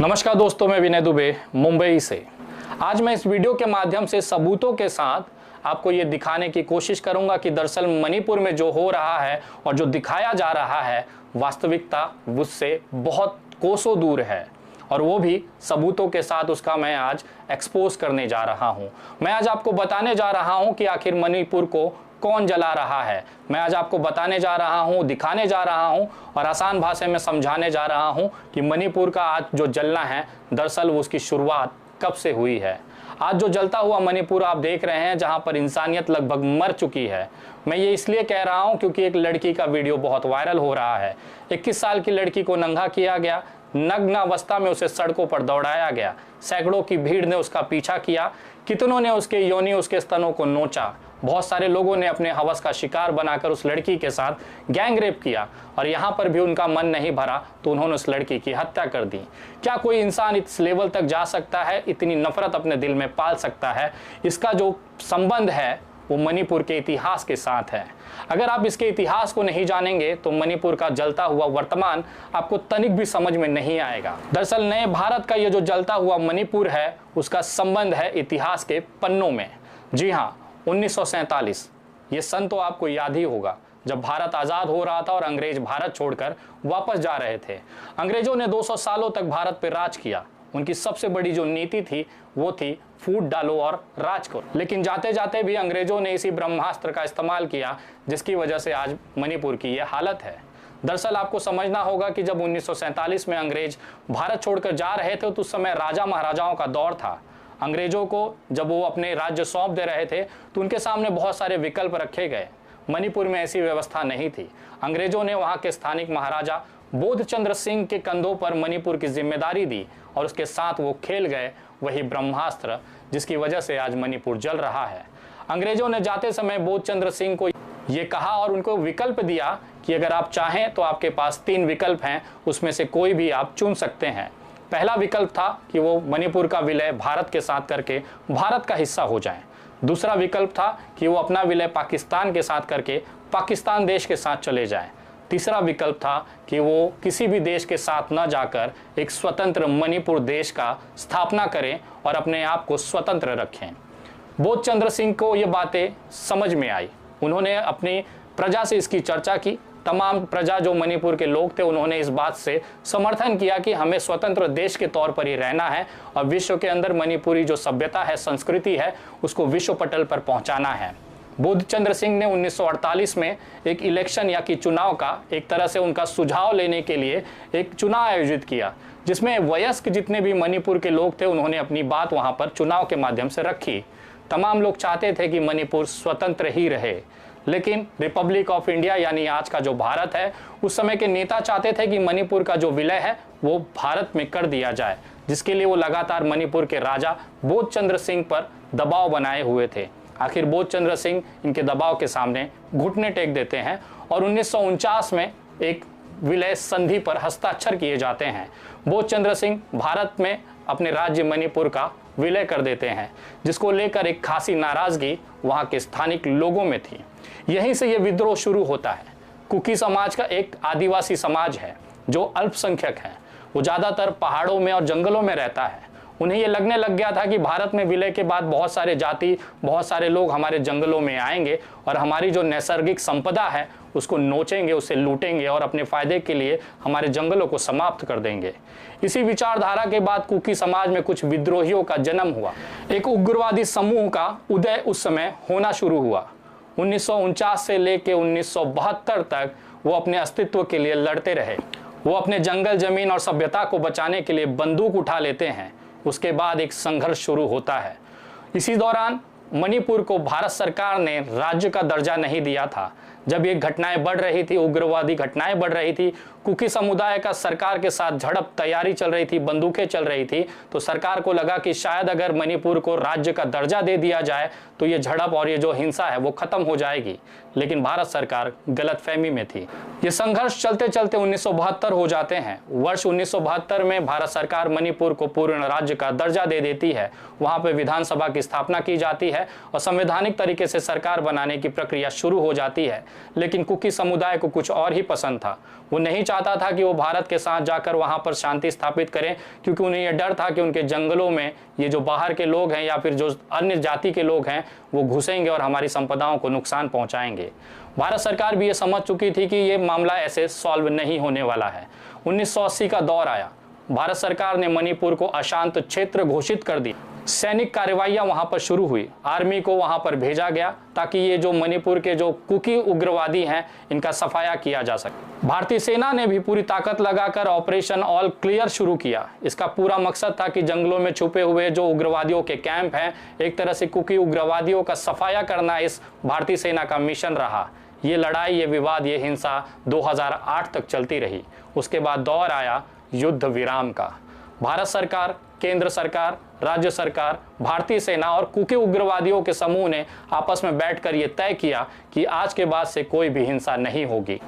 नमस्कार दोस्तों, मैं विनय दुबे मुंबई से। आज मैं इस वीडियो के माध्यम से सबूतों के साथ आपको ये दिखाने की कोशिश करूंगा कि दरअसल मणिपुर में जो हो रहा है और जो दिखाया जा रहा है वास्तविकता उससे बहुत कोसों दूर है, और वो भी सबूतों के साथ उसका मैं आज एक्सपोज करने जा रहा हूँ। मैं आज आपको बताने जा रहा हूँ कि आखिर मणिपुर को कौन जला रहा है। मैं आज आपको बताने जा रहा हूँ, दिखाने जा रहा हूँ और आसान भाषा में समझाने जा रहा हूँ कि मणिपुर का आज जो जलना है दरअसल उसकी शुरुआत कब से हुई है। आज जो जलता हुआ मणिपुर आप देख रहे हैं, जहां पर इंसानियत लगभग मर चुकी है। मैं ये इसलिए कह रहा हूं क्योंकि एक लड़की का वीडियो बहुत वायरल हो रहा है। 21 साल की लड़की को नंगा किया गया, नग्न अवस्था में उसे सड़कों पर दौड़ाया गया, सैकड़ों की भीड़ ने उसका पीछा किया, कितनों ने उसके योनि उसके स्तनों को नोचा, बहुत सारे लोगों ने अपने हवस का शिकार बनाकर उस लड़की के साथ गैंग रेप किया, और यहाँ पर भी उनका मन नहीं भरा तो उन्होंने उस लड़की की हत्या कर दी। क्या कोई इंसान इस लेवल तक जा सकता है, इतनी नफरत अपने दिल में पाल सकता है? इसका जो संबंध है वो मणिपुर के इतिहास के साथ है। अगर आप इसके इतिहास को नहीं जानेंगे तो मणिपुर का जलता हुआ वर्तमान आपको तनिक भी समझ में नहीं आएगा। दरअसल नए भारत का ये जो जलता हुआ मणिपुर है उसका संबंध है इतिहास के पन्नों में। जी हाँ, 1947 ये सन तो आपको याद ही होगा, जब भारत आज़ाद हो रहा था और अंग्रेज भारत छोड़कर वापस जा रहे थे। अंग्रेजों ने 200 सालों तक भारत पर राज किया। उनकी सबसे बड़ी जो नीति थी वो थी फूट डालो और राज करो। लेकिन जाते जाते भी अंग्रेजों ने इसी ब्रह्मास्त्र का इस्तेमाल किया, जिसकी वजह से आज मणिपुर की ये हालत है। दरअसल आपको समझना होगा कि जब 1947 में अंग्रेज भारत छोड़कर जा रहे थे तो उस समय राजा महाराजाओं का दौर था। अंग्रेजों को जब वो अपने राज्य सौंप दे रहे थे तो उनके सामने बहुत सारे विकल्प रखे गए। मणिपुर में ऐसी व्यवस्था नहीं थी। अंग्रेजों ने वहाँ के स्थानिक महाराजा बोधचंद्र सिंह के कंधों पर मणिपुर की जिम्मेदारी दी और उसके साथ वो खेल गए वही ब्रह्मास्त्र, जिसकी वजह से आज मणिपुर जल रहा है। अंग्रेजों ने जाते समय बोधचंद्र सिंह को ये कहा और उनको विकल्प दिया कि अगर आप चाहें तो आपके पास 3 विकल्प हैं, उसमें से कोई भी आप चुन सकते हैं। पहला विकल्प था कि वो मणिपुर का विलय भारत के साथ करके भारत का हिस्सा हो जाएं। दूसरा विकल्प था कि वो अपना विलय पाकिस्तान के साथ करके पाकिस्तान देश के साथ चले जाएं। तीसरा विकल्प था कि वो किसी भी देश के साथ न जाकर एक स्वतंत्र मणिपुर देश का स्थापना करें और अपने आप को स्वतंत्र रखें। बोधचंद्र सिंह को ये बातें समझ में आई। उन्होंने अपनी प्रजा से इसकी चर्चा की। तमाम प्रजा जो मणिपुर के लोग थे उन्होंने इस बात से समर्थन किया कि हमें स्वतंत्र देश के तौर पर ही रहना है और विश्व के अंदर मणिपुरी जो सभ्यता है, संस्कृति है, उसको विश्व पटल पर पहुंचाना है। बोधचंद्र सिंह ने 1948 में एक इलेक्शन या कि चुनाव का एक तरह से उनका सुझाव लेने के लिए एक चुनाव आयोजित किया, जिसमें वयस्क जितने भी मणिपुर के लोग थे उन्होंने अपनी बात वहां पर चुनाव के माध्यम से रखी। तमाम लोग चाहते थे कि मणिपुर स्वतंत्र ही रहे, लेकिन रिपब्लिक ऑफ इंडिया यानी आज का जो भारत है, उस समय के नेता चाहते थे कि मणिपुर का जो विलय है वो भारत में कर दिया जाए, जिसके लिए वो लगातार मणिपुर के राजा बोधचंद्र सिंह पर दबाव बनाए हुए थे। आखिर बोधचंद्र सिंह इनके दबाव के सामने घुटने टेक देते हैं और 1949 में एक विलय संधि पर हस्ताक्षर किए जाते हैं। बोधचंद्र सिंह भारत में अपने राज्य मणिपुर का विलय कर देते हैं, जिसको लेकर एक खासी नाराजगी वहाँ के स्थानिक लोगों में थी। यहीं से ये विद्रोह शुरू होता है। कुकी समाज का एक आदिवासी समाज है जो अल्पसंख्यक है। वो ज़्यादातर पहाड़ों में और जंगलों में रहता है। उन्हें ये लगने लग गया था कि भारत में विलय के बाद बहुत सारे जाति, बहुत सारे लोग हमारे जंगलों में आएंगे और हमारी जो नैसर्गिक संपदा है उसको नोचेंगे, उसे लूटेंगे और अपने फायदे के लिए हमारे जंगलों को समाप्त कर देंगे। इसी विचारधारा के बाद कुकी समाज में कुछ विद्रोहियों का जन्म हुआ। एक उग्रवादी समूह का उदय उस समय होना शुरू हुआ। 1949 से लेकर 1972 तक वो अपने अस्तित्व के लिए लड़ते रहे। वो अपने जंगल, जमीन और सभ्यता को बचाने के लिए बंदूक उठा लेते हैं। उसके बाद एक संघर्ष शुरू होता है। इसी दौरान मणिपुर को भारत सरकार ने राज्य का दर्जा नहीं दिया था। जब ये घटनाएं बढ़ रही थी, उग्रवादी घटनाएं बढ़ रही थी, कुकी समुदाय का सरकार के साथ झड़प, तैयारी चल रही थी, बंदूकें चल रही थी, तो सरकार को लगा कि शायद अगर मणिपुर को राज्य का दर्जा दे दिया जाए तो ये झड़प और ये जो हिंसा है वो खत्म हो जाएगी। लेकिन भारत सरकार गलतफहमी में थी। ये संघर्ष चलते चलते 1972 हो जाते हैं। वर्ष 1972 में भारत सरकार मणिपुर को पूर्ण राज्य का दर्जा दे देती है। वहाँ पे विधानसभा की स्थापना की जाती है है और संवैधानिक तरीके से सरकार बनाने की प्रक्रिया शुरू हो जाती है। लेकिन कुकी समुदाय को कुछ और ही पसंद था। वो नहीं चाहता था कि वो भारत के साथ जाकर वहाँ पर शांति स्थापित करें, क्योंकि उन्हें यह डर था कि उनके जंगलों में ये जो बाहर के लोग हैं या फिर जो अन्य जाति के लोग हैं वो घुसेंगे और हमारी संपदाओं को नुकसान पहुँचाएंगे। भारत सरकार भी ये समझ चुकी थी कि ये मामला ऐसे सॉल्व नहीं होने वाला है। 1980 का दौर आया। भारत सरकार ने मणिपुर को अशांत क्षेत्र घोषित कर दी। सैनिक कार्रवाइयां वहां पर शुरू हुई। आर्मी को वहां पर भेजा गया ताकि ये जो मणिपुर के जो कुकी उग्रवादी हैं इनका सफाया किया जा सके। भारतीय सेना ने भी पूरी ताकत लगाकर ऑपरेशन ऑल क्लियर शुरू किया। इसका पूरा मकसद था कि जंगलों में छुपे हुए जो उग्रवादियों के कैंप हैं, एक तरह से कुकी उग्रवादियों का सफाया करना इस भारतीय सेना का मिशन रहा। ये लड़ाई, ये विवाद, ये हिंसा 2008 तक चलती रही। उसके बाद दौर आया युद्ध विराम का। भारत सरकार, केंद्र सरकार, राज्य सरकार, भारतीय सेना और कुकी उग्रवादियों के समूह ने आपस में बैठकर यह तय किया कि आज के बाद से कोई भी हिंसा नहीं होगी।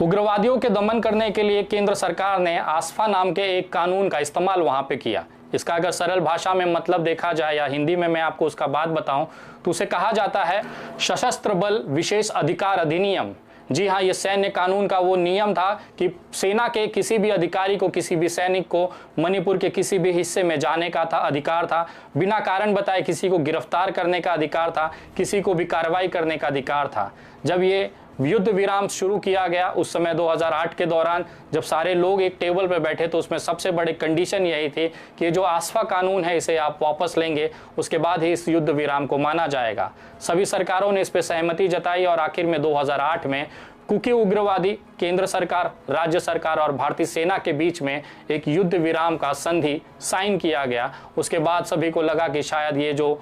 उग्रवादियों के दमन करने के लिए केंद्र सरकार ने आसफा नाम के एक कानून का इस्तेमाल वहां पे किया। इसका अगर सरल भाषा में मतलब देखा जाए या हिंदी में मैं आपको उसका बात बताऊं तो उसे कहा जाता है सशस्त्र बल विशेष अधिकार अधिनियम। जी हाँ, ये सैन्य कानून का वो नियम था कि सेना के किसी भी अधिकारी को, किसी भी सैनिक को मणिपुर के किसी भी हिस्से में जाने का था, अधिकार था। बिना कारण बताए किसी को गिरफ्तार करने का अधिकार था, किसी को भी कार्रवाई करने का अधिकार था। जब ये युद्ध विराम शुरू किया गया उस समय 2008 के दौरान जब सारे लोग एक टेबल पर बैठे तो उसमें सबसे बड़ी कंडीशन यही थी कि जो आसफा कानून है इसे आप वापस लेंगे, उसके बाद ही इस युद्ध विराम को माना जाएगा। सभी सरकारों ने इस पर सहमति जताई और आखिर में 2008 में कुकी उग्रवादी, केंद्र सरकार, राज्य सरकार और भारतीय सेना के बीच में एक युद्ध विराम का संधि साइन किया गया। उसके बाद सभी को लगा कि शायद ये जो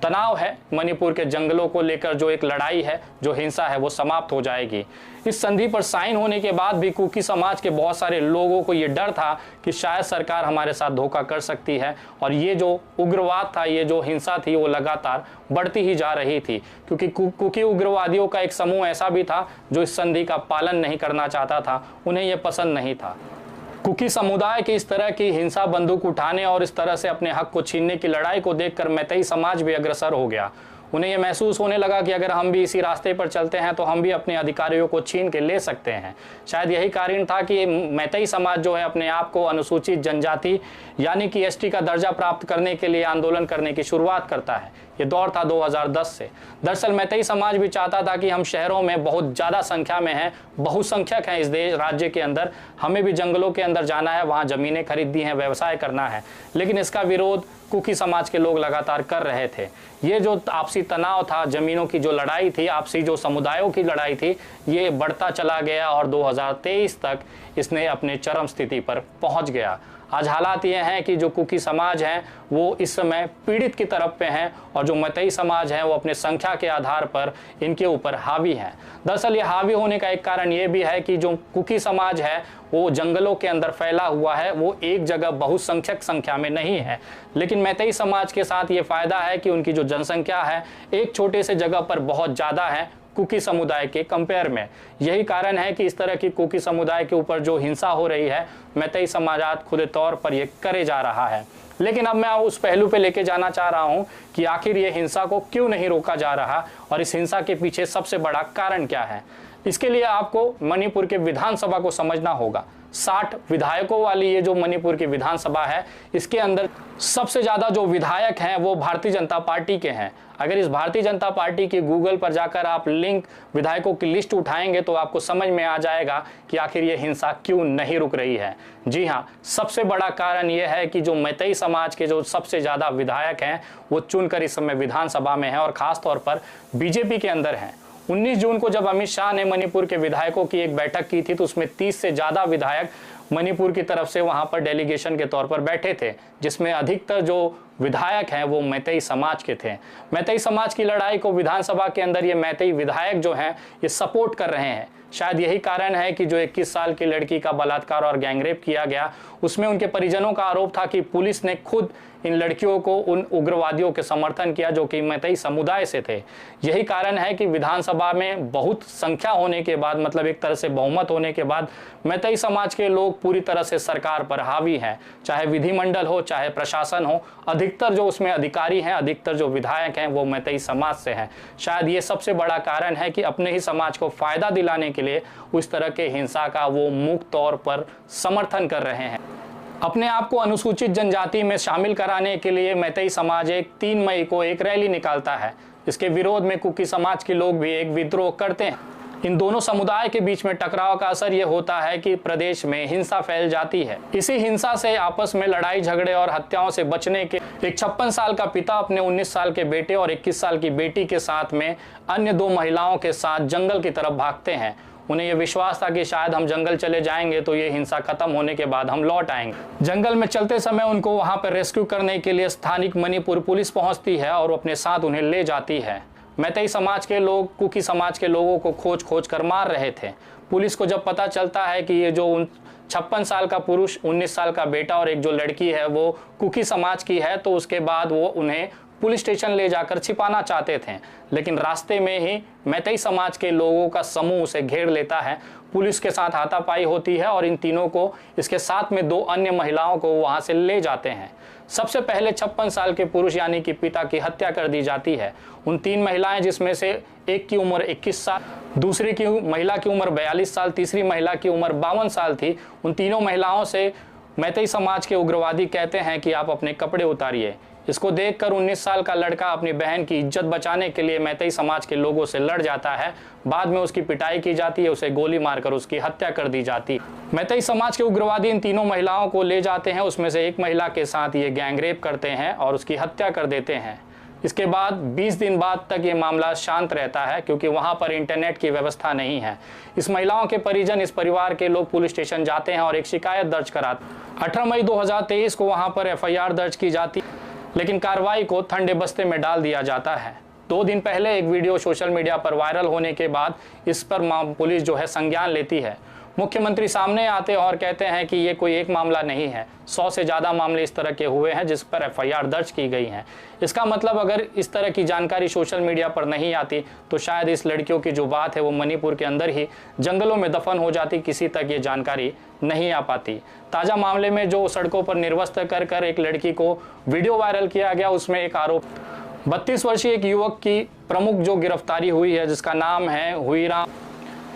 तनाव है मणिपुर के जंगलों को लेकर, जो एक लड़ाई है, जो हिंसा है, वो समाप्त हो जाएगी। इस संधि पर साइन होने के बाद भी कुकी समाज के बहुत सारे लोगों को ये डर था कि शायद सरकार हमारे साथ धोखा कर सकती है और ये जो उग्रवाद था, ये जो हिंसा थी वो लगातार बढ़ती ही जा रही थी, क्योंकि कुकी उग्रवादियों का एक समूह ऐसा भी था जो इस संधि का पालन नहीं करना चाहता था। उन्हें यह पसंद नहीं था। कुकी समुदाय की इस तरह की हिंसा, बंदूक उठाने और इस तरह से अपने हक को छीनने की लड़ाई को देखकर मैतेई समाज भी अग्रसर हो गया। उन्हें यह महसूस होने लगा कि अगर हम भी इसी रास्ते पर चलते हैं तो हम भी अपने अधिकारियों को छीन के ले सकते हैं। शायद यही कारण था कि मैतेई समाज जो है अपने आप को अनुसूचित जनजाति यानी कि एसटी का दर्जा प्राप्त करने के लिए आंदोलन करने की शुरुआत करता है। ये दौर था 2010 से। दरअसल मैतेई समाज भी चाहता था कि हम शहरों में बहुत ज़्यादा संख्या में हैं, बहुसंख्यक हैं इस देश राज्य के अंदर, हमें भी जंगलों के अंदर जाना है, वहाँ ज़मीनें खरीदनी हैं, व्यवसाय करना है। लेकिन इसका विरोध कुकी समाज के लोग लगातार कर रहे थे। ये जो आपसी तनाव था, ज़मीनों की जो लड़ाई थी, आपसी जो समुदायों की लड़ाई थी, ये बढ़ता चला गया और 2023 तक इसने अपने चरम स्थिति पर पहुँच गया। आज हालात ये हैं कि जो कुकी समाज हैं वो इस समय पीड़ित की तरफ पे हैं और जो मैतेई समाज है वो अपने संख्या के आधार पर इनके ऊपर हावी हैं। दरअसल ये हावी होने का एक कारण ये भी है कि जो कुकी समाज है वो जंगलों के अंदर फैला हुआ है, वो एक जगह बहुसंख्यक संख्या में नहीं है। लेकिन मैतेई समाज के साथ ये फायदा है कि उनकी जो जनसंख्या है एक छोटे से जगह पर बहुत ज़्यादा है कुकी समुदाय के कंपेयर में। यही कारण है कि इस तरह की कुकी समुदाय के ऊपर जो हिंसा हो रही है मैतेई समाजात खुले तौर पर ये करे जा रहा है। लेकिन अब मैं उस पहलू पे लेके जाना चाह रहा हूँ कि आखिर ये हिंसा को क्यों नहीं रोका जा रहा और इस हिंसा के पीछे सबसे बड़ा कारण क्या है। इसके लिए आपको मणिपुर के विधानसभा को समझना होगा। 60 विधायकों वाली ये जो मणिपुर की विधानसभा है, इसके अंदर सबसे ज़्यादा जो विधायक हैं वो भारतीय जनता पार्टी के हैं। अगर इस भारतीय जनता पार्टी की गूगल पर जाकर आप लिंक विधायकों की लिस्ट उठाएंगे तो आपको समझ में आ जाएगा कि आखिर ये हिंसा क्यों नहीं रुक रही है। जी हाँ, सबसे बड़ा कारण ये है कि जो मैतेई समाज के जो सबसे ज़्यादा विधायक हैं वो चुनकर इस समय विधानसभा में हैं और ख़ास तौर पर बीजेपी के अंदर हैं। 19 जून को जब अमित शाह ने मणिपुर के विधायकों की एक बैठक की थी तो उसमें 30 से ज़्यादा विधायक मणिपुर की तरफ से वहां पर डेलीगेशन के तौर पर बैठे थे, जिसमें अधिकतर जो विधायक हैं वो मैतेई समाज के थे। मैतेई समाज की लड़ाई को विधानसभा के अंदर ये मैतेई विधायक जो हैं ये सपोर्ट कर रहे हैं। शायद यही कारण है कि जो 21 साल की लड़की का बलात्कार और गैंगरेप किया गया उसमें उनके परिजनों का आरोप था कि पुलिस ने खुद इन लड़कियों को उन उग्रवादियों के समर्थन किया जो कि मैतेई समुदाय से थे। यही कारण है कि विधानसभा में बहुत संख्या होने के बाद, मतलब एक तरह से बहुमत होने के बाद, मैतेई समाज के लोग पूरी तरह से सरकार पर हावी हैं। चाहे विधिमंडल हो, चाहे प्रशासन हो, अधिकतर जो उसमें अधिकारी हैं, अधिकतर जो विधायक हैं वो मैतेई समाज से हैं। शायद ये सबसे बड़ा कारण है कि अपने ही समाज को फायदा दिलाने के लिए उस तरह के हिंसा का वो मुक्त तौर पर समर्थन कर रहे हैं। अपने आप को अनुसूचित जनजाति में शामिल कराने के लिए मैतेई समाज 3 मई को एक रैली निकालता है। इसके विरोध में कुकी समाज के लोग भी एक विद्रोह करते हैं। इन दोनों समुदाय के बीच में टकराव का असर यह होता है कि प्रदेश में हिंसा फैल जाती है। इसी हिंसा से आपस में लड़ाई झगड़े और हत्याओं से बचने के एक 56 साल का पिता अपने 19 साल के बेटे और 21 साल की बेटी के साथ में अन्य 2 महिलाओं के साथ जंगल की तरफ भागते हैं। उन्हें यह विश्वास था कि शायद हम जंगल चले जाएंगे तो ये हिंसा खत्म होने के बाद हम लौट आएंगे। जंगल में चलते समय उनको वहां पर रेस्क्यू करने के लिए स्थानिक मणिपुर पुलिस पहुंचती है और अपने साथ उन्हें ले जाती है। मैतेई समाज के लोग कुकी समाज के लोगों को खोज कर मार रहे थे। पुलिस को जब पता चलता है कि ये जो 56 साल का पुरुष, 19 साल का बेटा और एक जो लड़की है वो कुकी समाज की है, तो उसके बाद वो उन्हें पुलिस स्टेशन ले जाकर छिपाना चाहते थे। लेकिन रास्ते में ही मैतेई समाज के लोगों का समूह उसे घेर लेता है। पुलिस के साथ हाथापाई होती है और इन तीनों को, इसके साथ में 2 अन्य महिलाओं को वहां से ले जाते हैं। सबसे पहले 56 साल के पुरुष यानी कि पिता की हत्या कर दी जाती है। उन 3 महिलाएं, जिसमें से एक की उम्र 21 साल, दूसरी की महिला की उम्र 42 साल, तीसरी महिला की उम्र 52 साल थी। उन तीनों महिलाओं से मैतेई समाज के उग्रवादी कहते हैं कि आप अपने कपड़े उतारिए। इसको देखकर 19 साल का लड़का अपनी बहन की इज्जत बचाने के लिए मैतेई समाज के लोगों से लड़ जाता है। बाद में उसकी पिटाई की जाती है, उसे गोली मारकर उसकी हत्या कर दी जाती है। मैतेई समाज के उग्रवादी इन तीनों महिलाओं को ले जाते हैं। उसमें से एक महिला के साथ ये गैंगरेप करते हैं और उसकी हत्या कर देते हैं। इसके बाद 20 दिन बाद तक ये मामला शांत रहता है, क्योंकि वहां पर इंटरनेट की व्यवस्था नहीं है। इस महिलाओं के परिजन, इस परिवार के लोग पुलिस स्टेशन जाते हैं और एक शिकायत दर्ज कराते हैं। 18 मई 2023 को वहां पर FIR दर्ज की जाती है, लेकिन कार्रवाई को ठंडे बस्ते में डाल दिया जाता है। 2 दिन पहले एक वीडियो सोशल मीडिया पर वायरल होने के बाद इस पर पुलिस जो है संज्ञान लेती है। मुख्यमंत्री सामने आते और कहते हैं कि ये कोई एक मामला नहीं है, 100 से ज़्यादा मामले इस तरह के हुए हैं जिस पर FIR दर्ज की गई हैं। इसका मतलब अगर इस तरह की जानकारी सोशल मीडिया पर नहीं आती तो शायद इस लड़कियों की जो बात है वो मणिपुर के अंदर ही जंगलों में दफन हो जाती, किसी तक ये जानकारी नहीं आ पाती। ताज़ा मामले में जो सड़कों पर निर्वस्त्र कर एक लड़की को वीडियो वायरल किया गया, उसमें एक आरोप 32 वर्षीय एक युवक की प्रमुख जो गिरफ्तारी हुई है, जिसका नाम है हुईराम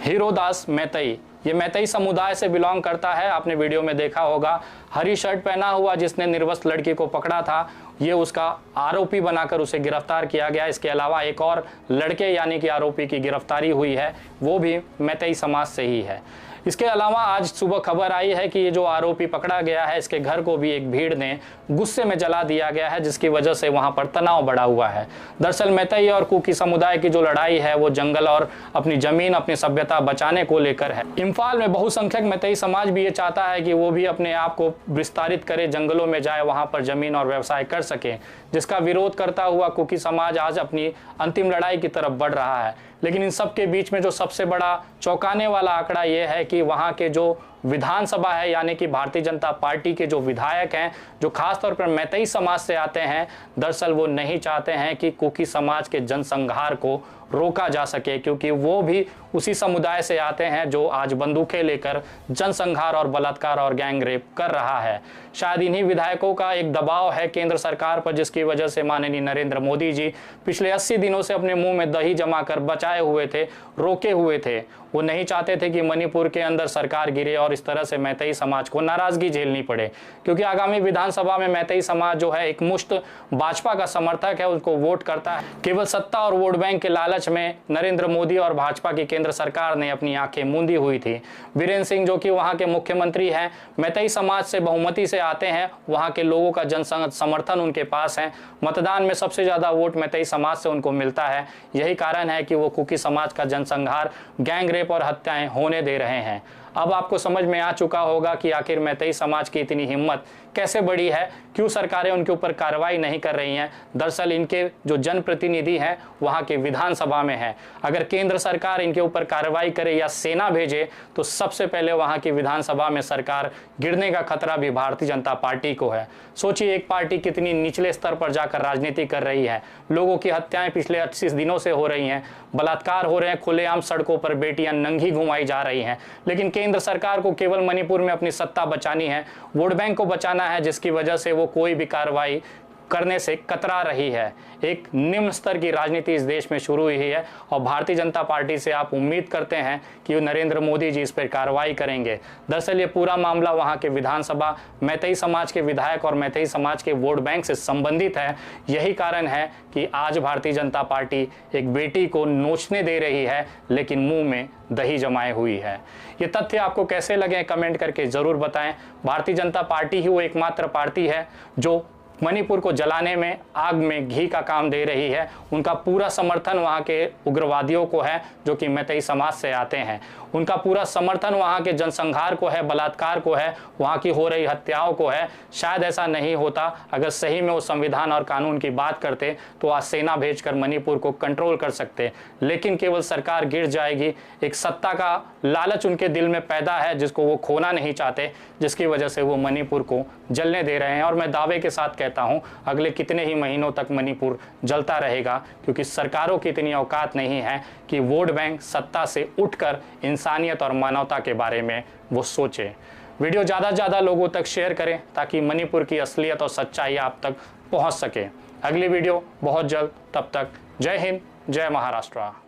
हीरोदास मैतेई। ये मैतेई समुदाय से बिलोंग करता है। आपने वीडियो में देखा होगा, हरी शर्ट पहना हुआ जिसने निर्वस्त्र लड़की को पकड़ा था, ये उसका आरोपी बनाकर उसे गिरफ्तार किया गया। इसके अलावा एक और लड़के यानी कि आरोपी की गिरफ्तारी हुई है, वो भी मैतेई समाज से ही है। इसके अलावा आज सुबह खबर आई है कि ये जो आरोपी पकड़ा गया है, इसके घर को भी एक भीड़ ने गुस्से में जला दिया गया है, जिसकी वजह से वहां पर तनाव बढ़ा हुआ है। दरअसल मैतेई और कुकी समुदाय की जो लड़ाई है वो जंगल और अपनी जमीन, अपनी सभ्यता बचाने को लेकर है। इम्फाल में बहुसंख्यक मैतेई समाज भी ये चाहता है कि वो भी अपने आप को विस्तारित करे, जंगलों में जाए, वहां पर जमीन और व्यवसाय कर सके, जिसका विरोध करता हुआ कुकी समाज आज अपनी अंतिम लड़ाई की तरफ बढ़ रहा है। लेकिन इन सब के बीच में जो सबसे बड़ा चौंकाने वाला आंकड़ा ये है कि वहाँ के जो विधानसभा है यानी कि भारतीय जनता पार्टी के जो विधायक हैं, जो खासतौर पर मैतेई समाज से आते हैं, दरअसल वो नहीं चाहते हैं कि कुकी समाज के जनसंहार को रोका जा सके, क्योंकि वो भी उसी समुदाय से आते हैं जो आज बंदूकें लेकर जनसंहार और बलात्कार और गैंगरेप कर रहा है। शायद इन्हीं विधायकों का एक दबाव है केंद्र सरकार पर, जिसकी वजह से माननीय नरेंद्र मोदी जी पिछले 80 दिनों से अपने मुंह में दही जमा कर बचाए हुए थे, रोके हुए थे। वो नहीं चाहते थे कि मणिपुर के अंदर सरकार गिरे और इस तरह से मैतेई समाज को नाराजगी झेलनी पड़े, क्योंकि आगामी विधानसभा में मैतेई समाज जो है एक मुश्त भाजपा का समर्थक है, उसको वोट करता है। केवल सत्ता और वोट बैंक के लालच में नरेंद्र मोदी और भाजपा की केंद्र सरकार ने अपनी आंखें मूंदी हुई थी। वीरेंद्र सिंह जो कि वहां के मुख्यमंत्री हैं, मैतेई समाज से बहुमति से आते हैं, वहां के लोगों का जन समर्थन उनके पास है। मतदान में सबसे ज्यादा वोट मैतेई समाज से उनको मिलता है। यही कारण है कि वो कुकी समाज का जनसंहार, गैंगरेप और हत्याएं होने दे रहे हैं। अब आपको समझ में आ चुका होगा कि आखिर मैतेई समाज की इतनी हिम्मत कैसे बढ़ी है, क्यों सरकारें उनके ऊपर कार्रवाई नहीं कर रही हैं। दरअसल इनके जो जनप्रतिनिधि हैं वहां के विधानसभा में हैं। अगर केंद्र सरकार इनके ऊपर कार्रवाई करे या सेना भेजे तो सबसे पहले वहां की विधानसभा में सरकार गिरने का खतरा भी भारतीय जनता पार्टी को है। सोचिए, एक पार्टी कितनी निचले स्तर पर जाकर राजनीति कर रही है। लोगों की हत्याएं पिछले 28 दिनों से हो रही हैं, बलात्कार हो रहे हैं, खुलेआम सड़कों पर बेटियां नंगी घुमाई जा रही हैं। लेकिन केंद्र सरकार को केवल मणिपुर में अपनी सत्ता बचानी है, वोट बैंक को बचाना है, जिसकी वजह से वो कोई भी कार्रवाई करने से कतरा रही है। एक निम्न स्तर की राजनीति इस देश में शुरू हुई है और भारतीय जनता पार्टी से आप उम्मीद करते हैं कि नरेंद्र मोदी जी इस पर कार्रवाई करेंगे। दरअसल ये पूरा मामला वहां के विधानसभा मैतेई समाज के विधायक और मैतेई समाज के वोट बैंक से संबंधित है। यही कारण है कि आज भारतीय जनता पार्टी एक बेटी को नोचने दे रही है लेकिन मुंह में दही जमाए हुई है। ये तथ्य आपको कैसे लगे कमेंट करके जरूर बताएं। भारतीय जनता पार्टी ही वो एकमात्र पार्टी है जो मणिपुर को जलाने में आग में घी का काम दे रही है। उनका पूरा समर्थन वहाँ के उग्रवादियों को है जो कि मैतेई समाज से आते हैं। उनका पूरा समर्थन वहाँ के जनसंहार को है, बलात्कार को है, वहाँ की हो रही हत्याओं को है। शायद ऐसा नहीं होता अगर सही में वो संविधान और कानून की बात करते तो आज सेना भेजकर मणिपुर को कंट्रोल कर सकते, लेकिन केवल सरकार गिर जाएगी। एक सत्ता का लालच उनके दिल में पैदा है जिसको वो खोना नहीं चाहते, जिसकी वजह से वो मणिपुर को जलने दे रहे हैं। और मैं दावे के साथ कहता हूं अगले कितने ही महीनों तक मणिपुर जलता रहेगा, क्योंकि सरकारों की इतनी औकात नहीं है कि वोट बैंक सत्ता से उठकर इंसानियत और मानवता के बारे में वो सोचे। वीडियो ज़्यादा से ज़्यादा लोगों तक शेयर करें ताकि मणिपुर की असलियत और सच्चाई आप तक पहुंच सके। अगली वीडियो बहुत जल्द, तब तक जय हिंद, जय महाराष्ट्र।